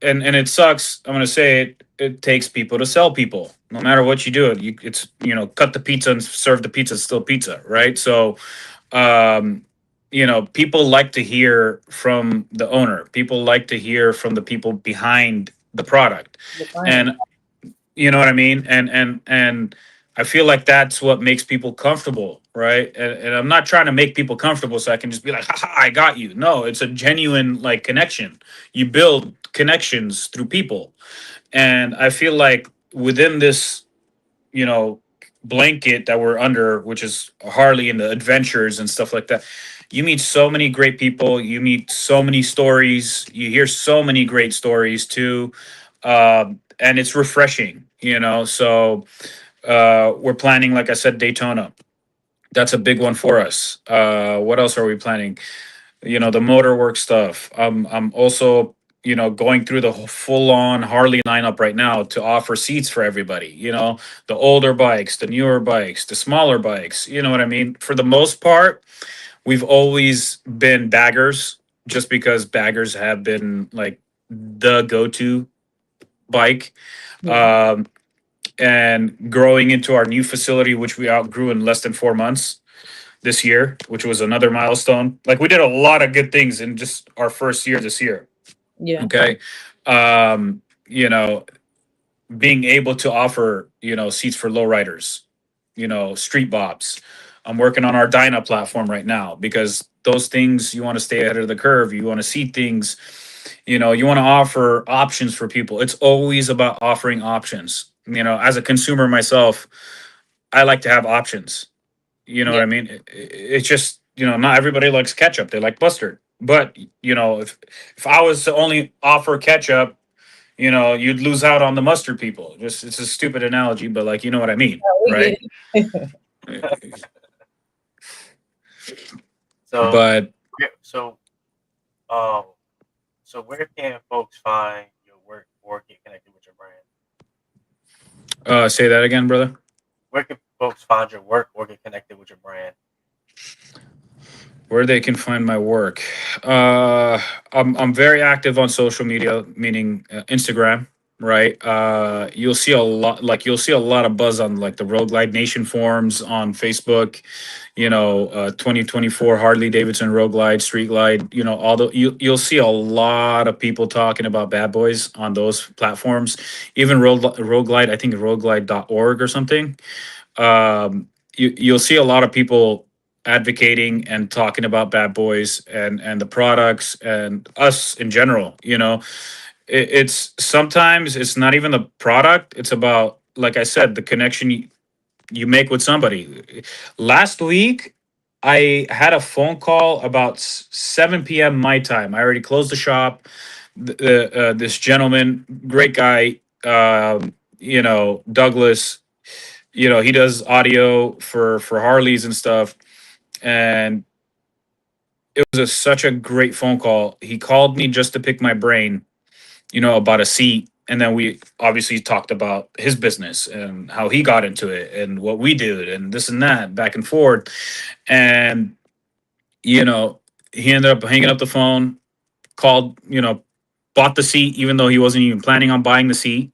and it sucks. I'm gonna say it. It takes people to sell people. No matter what you do, it's cut the pizza and serve the pizza. It's still pizza, right? So um, people like to hear from the owner. People like to hear from the people behind the product, the client. and you know what I mean. And I feel like that's what makes people comfortable, right? And I'm not trying to make people comfortable so I can just be like, "Ha, I got you." No, it's a genuine like connection. You build connections through people, and I feel like within this you know blanket that we're under, which is Harley and the adventures and stuff like that, you meet so many great people, you meet so many stories, you hear so many great stories too, and it's refreshing. So we're planning, like I said, Daytona. That's a big one for us. What else are we planning? The motor work stuff. I'm also going through the full on Harley lineup right now to offer seats for everybody. The older bikes, the newer bikes, the smaller bikes. You know what I mean? For the most part, we've always been baggers, just because baggers have been like the go to bike. Yeah, Um, and growing into our new facility, which we outgrew in less than 4 months this year, which was another milestone. Like, we did a lot of good things in just our first year this year. yeah, Okay. Um, you know, Being able to offer, seats for lowriders, street bobs. I'm working on our Dyna platform right now because those things, you want to stay ahead of the curve. You want to see things, you want to offer options for people. It's always about offering options. As a consumer myself, I like to have options. You know what yeah. I mean? It's just, not everybody likes ketchup. They like mustard. But, if I was to only offer ketchup, you'd lose out on the mustard people. Just, it's a stupid analogy, but like, you know what I mean, We right? get it. So, But so, um, so where can folks find your work or get connected with your brand? say that again, brother. Where can folks find your work or get connected with your brand? Where they can find my work. I'm very active on social media, meaning Instagram. right? You'll see a lot of buzz on like the Road Glide Nation forums on Facebook. 2024 Harley Davidson Road Glide, Street Glide. You'll see a lot of people talking about bad boys on those platforms. Even Road Glide, I think roadglide.org or something. You'll see a lot of people advocating and talking about bad boys and the products and us in general. It's sometimes it's not even the product, it's about, like I said, the connection you make with somebody. Last week I had a phone call about 7 p.m. my time. I already closed the shop. This gentleman, great guy, Douglas, he does audio for Harleys and stuff. And it was such a great phone call. He called me just to pick my brain, about a seat. And then we obviously talked about his business and how he got into it and what we did and this and that, back and forth. And, you know, he ended up hanging up the phone, called, bought the seat, even though he wasn't even planning on buying the seat.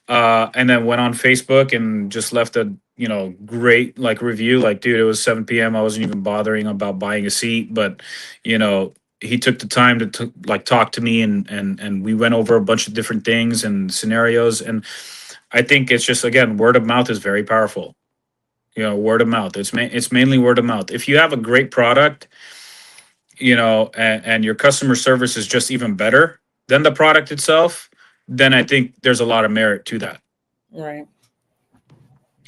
And then went on Facebook and just left a, great like review. Like, dude, it was 7 p.m. I wasn't even bothering about buying a seat, but, you know, he took the time to like talk to me, and we went over a bunch of different things and scenarios. And I think it's just, again, word of mouth is very powerful. Word of mouth. It's mainly word of mouth. If you have a great product, and your customer service is just even better than the product itself, then I think there's a lot of merit to that. Right.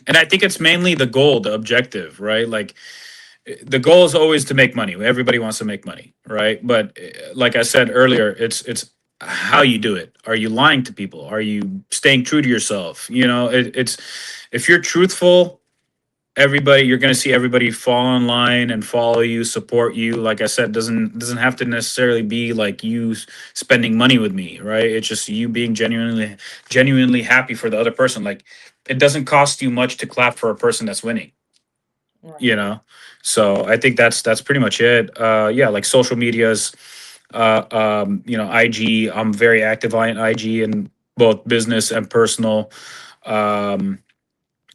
And I think it's mainly the goal, the objective, right? Like, the goal is always to make money. Everybody wants to make money, right? But like I said earlier, it's how you do it. Are you lying to people? Are you staying true to yourself? It's, if you're truthful, everybody, you're going to see everybody fall in line and follow you, support you. Like I said, doesn't have to necessarily be like you spending money with me, right? It's just you being genuinely happy for the other person. Like, it doesn't cost you much to clap for a person that's winning, Right. you know. So I think that's pretty much it. Yeah, like social medias, IG, I'm very active on IG in both business and personal. um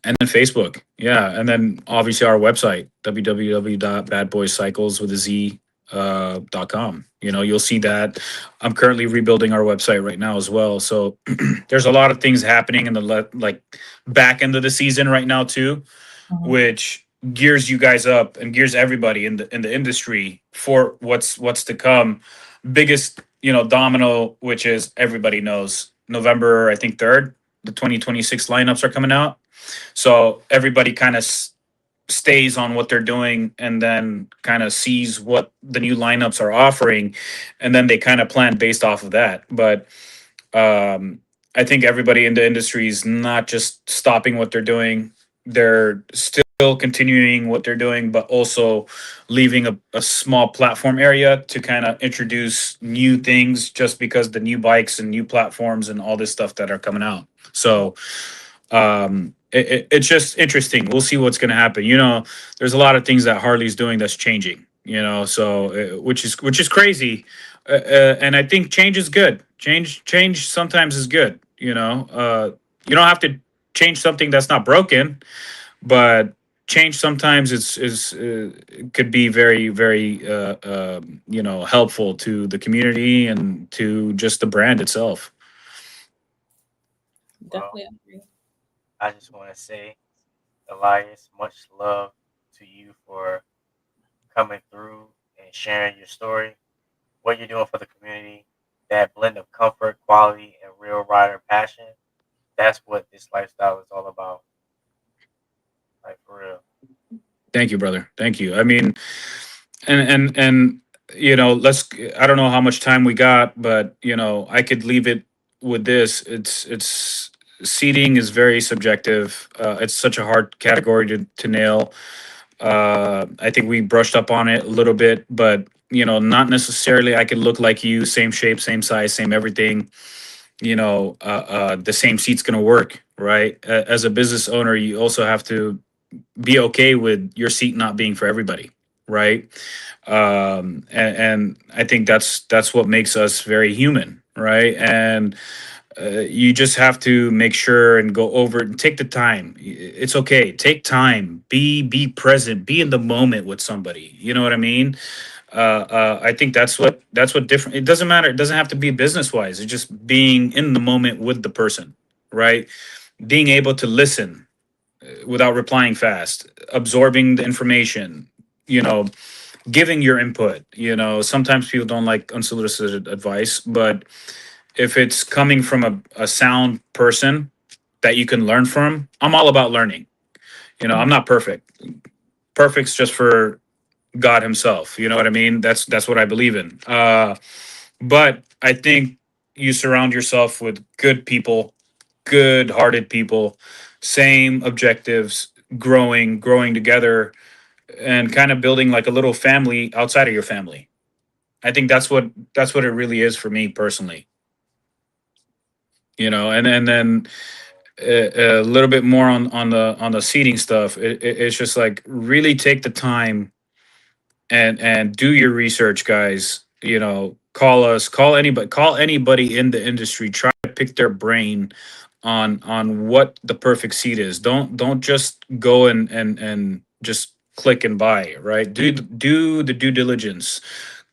and then Facebook. Yeah. And then obviously our website, www.badboycycles with a Z .com. You'll see that. I'm currently rebuilding our website right now as well. So there's a lot of things happening in the like back end of the season right now too, Mhm. which gears you guys up and gears everybody in the industry for what's to come. Biggest, domino, which is everybody knows November, I think 3rd, the 2026 lineups are coming out. So everybody kind of stays on what they're doing and then kind of sees what the new lineups are offering, and then they kind of plan based off of that. But um, I think everybody in the industry is not just stopping what they're doing; they're still continuing what they're doing, but also leaving a small platform area to kind of introduce new things, just because the new bikes and new platforms and all this stuff that are coming out. So it's just interesting. We'll see what's going to happen. There's a lot of things that Harley's doing that's changing. So which is crazy. And I think change is good. Change sometimes is good. You don't have to change something that's not broken, but change sometimes is could be very, very helpful to the community and to just the brand itself. Well, Definitely agree. I just want to say, Elias, much love to you for coming through and sharing your story, what you're doing for the community, that blend of comfort, quality, and real rider passion. That's what this lifestyle is all about. Like, for real. Thank you, brother. Thank you. I mean, and let's, I don't know how much time we got, but I could leave it with this. It's seating is very subjective. It's such a hard category to nail. I think we brushed up on it a little bit, but not necessarily I could look like you, same shape, same size, same everything. The same seat's gonna work, right? As a business owner, you also have to be okay with your seat not being for everybody, right? And I think that's what makes us very human, right? And You just have to make sure and go over it and take the time. It's okay. Take time. Be present. Be in the moment with somebody. You know what I mean? I think that's what different. It doesn't matter. It doesn't have to be business wise. It's just being in the moment with the person, right? Being able to listen without replying fast, absorbing the information. You know, giving your input. You know, sometimes people don't like unsolicited advice, but if it's coming from a sound person that you can learn from, I'm all about learning. You know, I'm not perfect. Perfect's just for God Himself. You know what I mean? That's what I believe in. But I think you surround yourself with good people, good-hearted people, same objectives, growing together, and kind of building like a little family outside of your family. I think that's what it really is for me personally. You know, and then a little bit more on the seating stuff. It's just like really take the time and do your research, guys. You know, call us, call anybody in the industry. Try to pick their brain on what the perfect seat is. Don't just go and just click and buy. Right? Do the due diligence.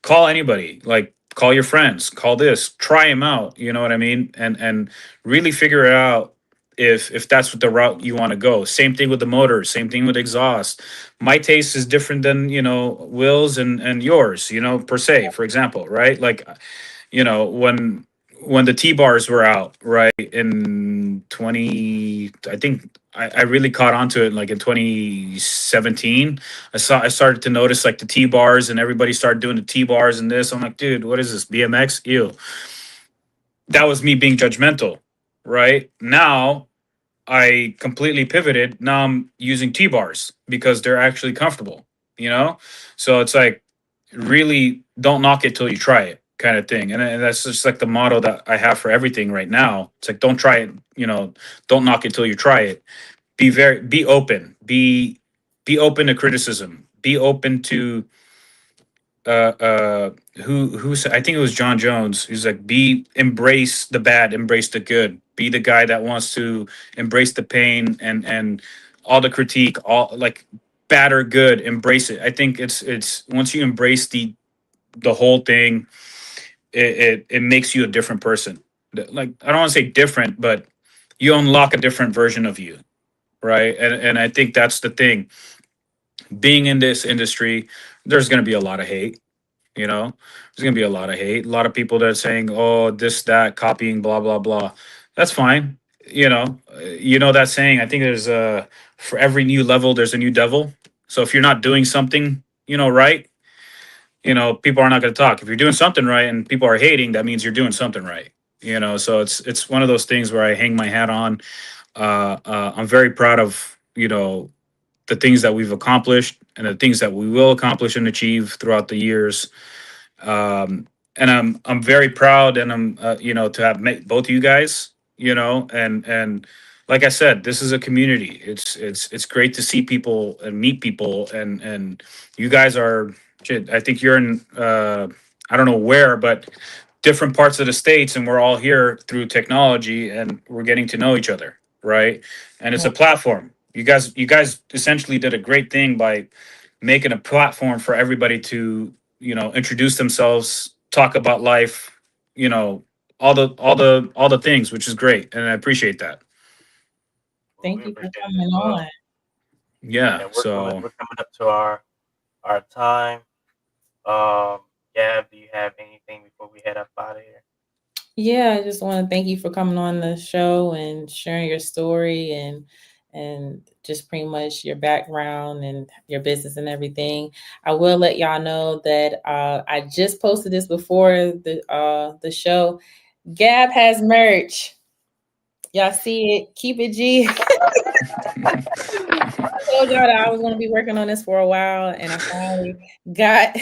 Call anybody. Like call your friends. Call this. Try them out. You know what I mean? And really figure it out if that's what the route you want to go. Same thing with the motor. Same thing with exhaust. My taste is different than Will's and yours, per se, for example, right? Like, when the T-bars were out, right, in 20, I think I really caught onto it like in 2017. I started to notice like the T-bars and everybody started doing the T-bars and this. I'm like, dude, what is this, BMX? Ew. That was me being judgmental, right? Now I completely pivoted. Now I'm using T bars because they're actually comfortable, you know? So it's like, really don't knock it till you try it kind of thing. And that's just like the motto that I have for everything right now. It's like, don't try it, don't knock it till you try it. Be open, be open to criticism, be open to who said, I think it was John Jones. He's like, be embrace the bad, embrace the good. Be the guy that wants to embrace the pain and all the critique, all like bad or good, embrace it. I think it's once you embrace the whole thing, it makes you a different person. Like, I don't want to say different, but you unlock a different version of you, right? And I think that's the thing. Being in this industry, there's going to be a lot of hate. There's gonna be a lot of hate, a lot of people that are saying, "Oh, this, that, copying, blah, blah, blah." That's fine. That saying. I think there's for every new level, there's a new devil. So if you're not doing something, right, people are not gonna talk. If you're doing something right and people are hating, that means you're doing something right. So it's one of those things where I hang my hat on. I'm very proud of the things that we've accomplished and the things that we will accomplish and achieve throughout the years. And I'm very proud, and I'm to have met both of you guys. And like I said, this is a community. It's great to see people and meet people, and you guys are. Shit, I think you're in. I don't know where, but different parts of the states, and we're all here through technology, and we're getting to know each other, right? And it's a platform. You guys essentially did a great thing by making a platform for everybody to introduce themselves, talk about life, you know, all the things, which is great, and I appreciate that. Well, we Thank you for appreciate it coming as well. on. Yeah. Yeah, we're coming. So We're coming up to our time. Gab, do you have anything before we head up out of here? Yeah, I just want to thank you for coming on the show and sharing your story and just pretty much your background and your business and everything. I will let y'all know that I just posted this before the show. Gab has merch. Y'all see it? Keep it G. I told y'all that I was going to be working on this for a while, and I finally got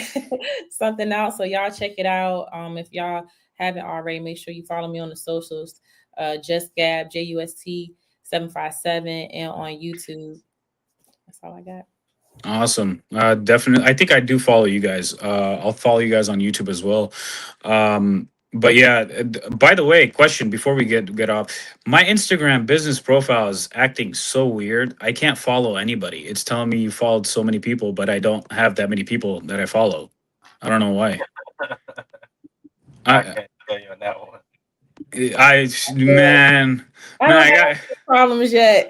something out. So y'all check it out. If y'all haven't already, make sure you follow me on the socials. Just Gab JUST 757, and on YouTube. That's all I got. awesome. Definitely. I think I do follow you guys. I'll follow you guys on YouTube as well. But yeah, by the way, question before we get off. My Instagram business profile is acting so weird. I can't follow anybody. It's telling me you followed so many people, but I don't have that many people that I follow. I don't know why. I I can't tell you on that one. I man, I man, don't I have got. any problems yet.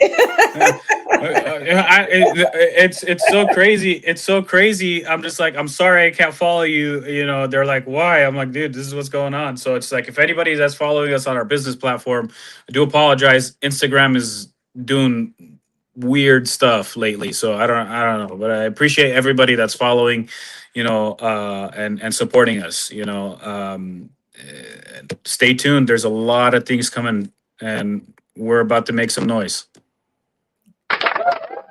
It's so crazy. It's so crazy. I'm just like, I'm sorry, I can't follow you. You know, they're like, why? I'm like, dude, this is what's going on. So it's like, if anybody that's following us on our business platform, I do apologize. Instagram is doing weird stuff lately, so I don't know, but I appreciate everybody that's following, and supporting us. Stay tuned. There's a lot of things coming, and we're about to make some noise.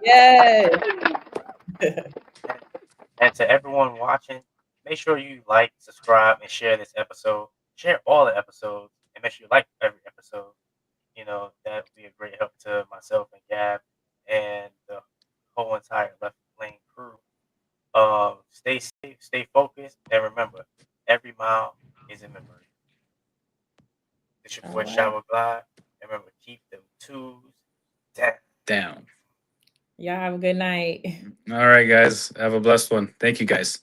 Yes. And to everyone watching, make sure you like, subscribe, and share this episode. Share all the episodes, and make sure you like every episode. That would be a great help to myself and Gab and the whole entire Left Lane crew. Stay safe, stay focused, and remember, every mile is a memory. This your All boy right. Shawil Glide. And remember, keep them twos down. Down. Y'all have a good night. All right, guys. Have a blessed one. Thank you, guys.